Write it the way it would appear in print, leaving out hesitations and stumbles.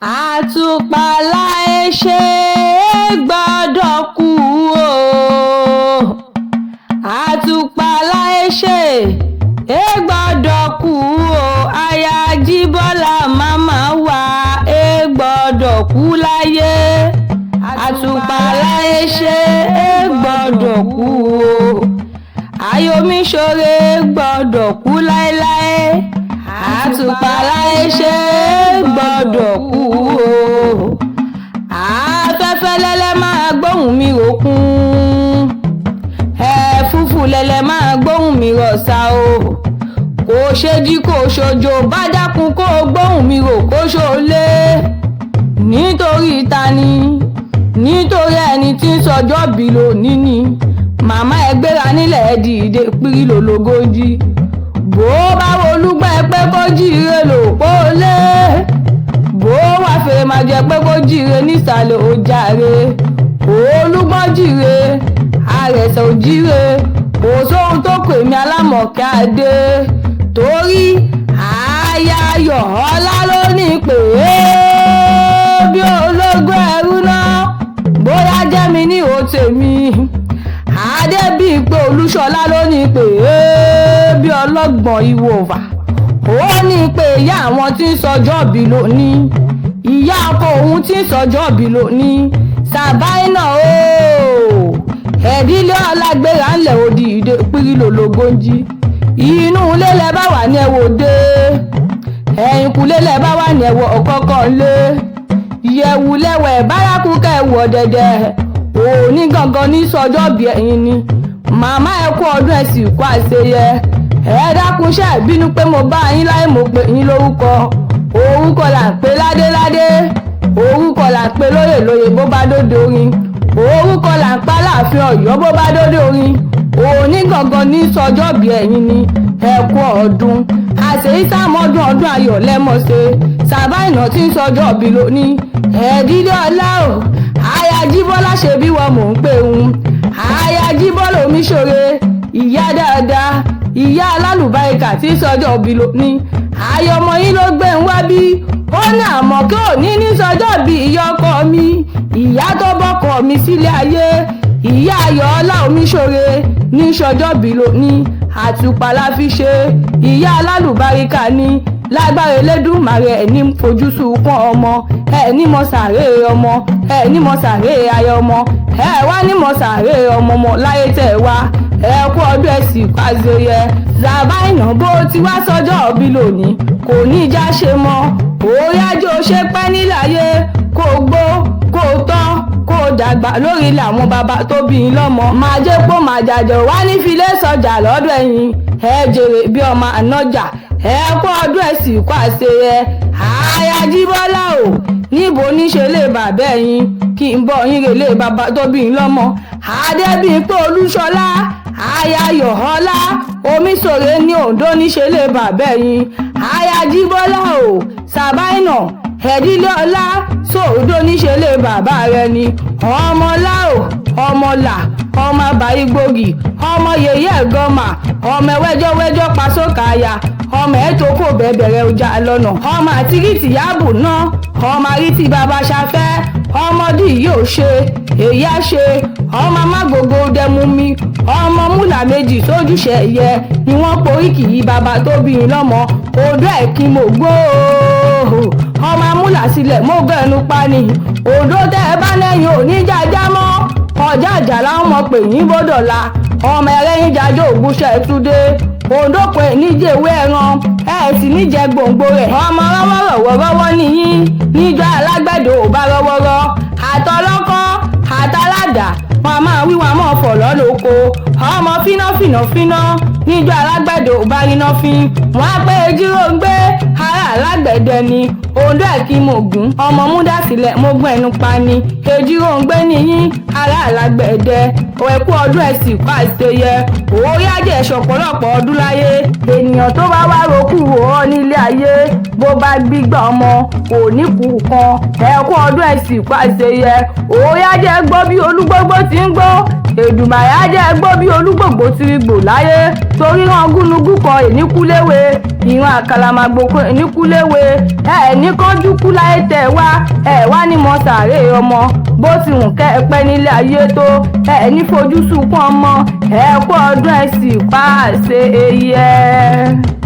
Àtùpà láìṣe gbọ́dọ̀ kú o. Àtùpà láìṣe gbọ́dọ̀ kú o. Aya Jíbọ́lá màmá wa gbọ́dọ̀ kú láyé. Àtùpà láìṣe gbọ́dọ̀ kú o. Ayọ̀míṣore gbọ́dọ̀ kú láéláé. Àtùpà láìṣe gbọ́dọ̀ kú o. Afẹ́fẹ́ lẹ́lẹ́ máa gbóhùn mi ròkun. Ẹ̀fúùfù lẹ́lẹ́ máa gbóhùn mi rọ̀ṣà o. Kò ṣe jí kò ṣojo bá dákun kó gbóhùn mi rò kó ṣolé. Nítorí tani? Nítorí ẹni tí ń sọjọ́ bí lónìí ni. Màmá ẹ gbéra nílẹ̀ dìde pírí lòlógójì. Bó bá wolúgbà ẹ pé kó jíire lò pó lé. Bó wà fèrè máa jẹ pé kó jíire nísàlẹ̀ ó jàre. Olúgbọ́n jíire àrẹ̀sẹ̀ ò jíire. Kò sóhun tó kù èmi Alámọ̀kẹ́ Adé. Torí aya Ayọ̀ọ́lá ló ní pè é bí ológun ẹrú náà. Bóyá jẹ́ mi ní o tèmi. Adébímpé Olúṣọlá ló ní pè é bí ọlọ́gbọ̀n ìwòfà. Ó ní pé ìyá àwọn tí ń sọjọ́ bí lónìí. Ìyá ọkọ òun tí ń sọjọ́ bí lónìí. Sàbáínà o. Ẹ̀dílé ọlágbéra ńlẹ̀ òdì ìdè pírí lòlógójì. Inú ilé lẹ bá wà ní ẹwò dé. Ẹ̀yìnkùlé lẹ bá wà ní ẹwọ ọ̀kọ́kọ́ lé. Ìyẹ̀wù lẹ́wẹ̀ bárakú kẹwọ̀ dẹ̀dẹ̀. Òní gangan ní sọjọ́ bí ẹ̀yin ni. Màmá ẹ kú ọdún ẹ sì kú àṣeyẹ. Ẹ dákun ṣe ìbínú pé mo bá yín láì mo pè yín lórúkọ. Orúkọ là ń pè ládéládé. Orúkọ là ń pè lóyèlóyè bó bá dóde orin. Orúkọ là ń pa láàfin Ọ̀yọ́ bó bá dóde orin. Òní gangan ní sọjọ́ bí ẹ̀yin ni. Ẹ kú ọdún. Àṣèyí sàmọ́dún ọdún ayọ̀ lẹ́mọ̀ọ́ṣe. Sàbáìnà tí ń sọjọ́ bí lónìí. Ẹ̀dílé ọlá o. Aya Jíbọ́lá ṣe bí wọn mò ń pè ń. Aya Jíbọ́lá Omíṣore. Ìyá dáadáa. Ìyá alálùbáríkà tí sọjọ́ bí lónìí. Ayọ̀ ọmọ yín ló gbé ń wá bí. Ó ní àmọ́ kí òní ní sọjọ́ bí ìyá ọkọ mi. Ìyá tó bọ́kọ mi sílé ayé. Ìyá Ayọ̀ọ́lá Omíṣore ní sọjọ́ bí lónìí. Àtùpà la fi ṣe. Ìyá alálùbáríkà ni. Lágbára Elédùmarè ẹni fojú sunkún ọmọ. Ẹni mọ sàárè ọmọ. Ẹni mọ sàárè aya ọmọ. Ẹ wá ní mọ sàárè ọmọ ọmọ láyé tẹ̀ wá. Ẹ kú ọdún ẹ sì kú àṣeyẹ. Sàbáìnà bó ti wá sọjọ́ bí lónìí. Kò ní já ṣe mọ́. Òyájó ṣe pẹ́ níláyé. Kò gbó kò tọ́ kò dàgbà lórí làwọn bàbá tó bí i lọ́mọ. Máa jẹ́ pọ́ máa jàjọ wá ní filé sọjà lọ́dọ̀ ẹ̀yìn. Ẹ jèrè bí ọmọ ànájà. Ẹ kú ọdún ẹ sì kú àṣeyẹ. Aya Jíbọ́lá o. Níbo ní ṣe lè bàbá ẹ̀yin. Kí n bọ̀ yín relé bàbá tó bí i lọ́mọ. Adébímpé Olúṣọlá. Aya Ayọ̀ọ́lá Omíṣore ní Oǹdó ní ṣe lè bàbá ẹ̀yin. Aya Jíbọ́lá o. Sàbáìnà Ẹ̀dílé ọlá Sòódó ní ṣe lè bàbá rẹ ni. Ọmọlá o. Ọmọlà ọmọ àbáyígbògì ọmọ yèyé ẹ̀gọ́mà ọmọ ẹwẹ́jọ́wẹ́jọ́ pasókàáyà ọmọ ẹ̀tọ́ kò bẹ̀bẹ̀rẹ̀ ọjà lọ́nà ọmọ àtìrìtì yáàbù náà ọmọ àrítì bàbá ṣafẹ́ ọmọdé yìí ò ṣe èyí á ṣe ọmọ amágbogbo dẹmu mi ọmọ múlà méjì sójúṣe ẹ̀yẹ ni wọ́n porí kì í bàbá tó bí i lọ́mọ odò ẹ̀kí mo gbóòó ọmọ amúlà sílẹ̀ mo gbẹ̀nu pani odò tẹ́ ẹ bá lẹ́yìn oníjàjá mọ́ ọjà àjàlá ọmọ pè yín bọ́dọ̀la ọmọ ẹlẹ́yin jájọ́ ògúnṣẹ́ túndé òǹdókun níjẹ̀wé ẹran sì níjẹ gbòǹgbò rẹ̀ ọmọ rọ́wọ́rọ́wọ́ nìyí níjọ́ alágbẹ̀dẹ ò bá rọ́wọ́rọ́ àtọlọ́kọ́ àtàládà wọn máa wíwá mọ́ ọ̀fọ̀ lọ́lọ́kọ ọmọ fíná níjọ́ alágbẹ̀dẹ ò bá ríná fín wọn á pé ejíró ń gbé ará alágbẹ̀dẹ ni Oǹdó ẹ̀kí mògún ọmọ múdàsílẹ̀ mógún ẹnu pani ejíró ń gbé níyín ará alágbẹ̀dẹ ẹ̀kú ọdún ẹ̀ sì kú àṣeyẹ orí ajé ẹ̀ṣọ́ ọ̀pọ̀lọpọ̀ ọdún láyé ènìyàn tó bá wá roku wò ó nílé ayé bó bá gbígbà ọmọ kò ní kú kan ẹ̀kú ọdún ẹ̀ sì kú àṣeyẹ orí ajé gbọ́ bí olúgbógbó ti ń gbọ́ Èdùmàrè á jẹ́ gbọ́ bí olúgbòǹgbò ti rí gbò láyé torí rán gúnugún kan èníkúléwé ìran àkàlàmàgbò kan èníkúléwé ní kánjú kú láyé tẹ̀ wá ní mọ sàárè ọmọ bó ti wùn kẹ́ ẹ pẹ́ nílé ayé tó ní fojú sunkún ọmọ kú ọdún ẹ sì pa àṣẹ eyẹ.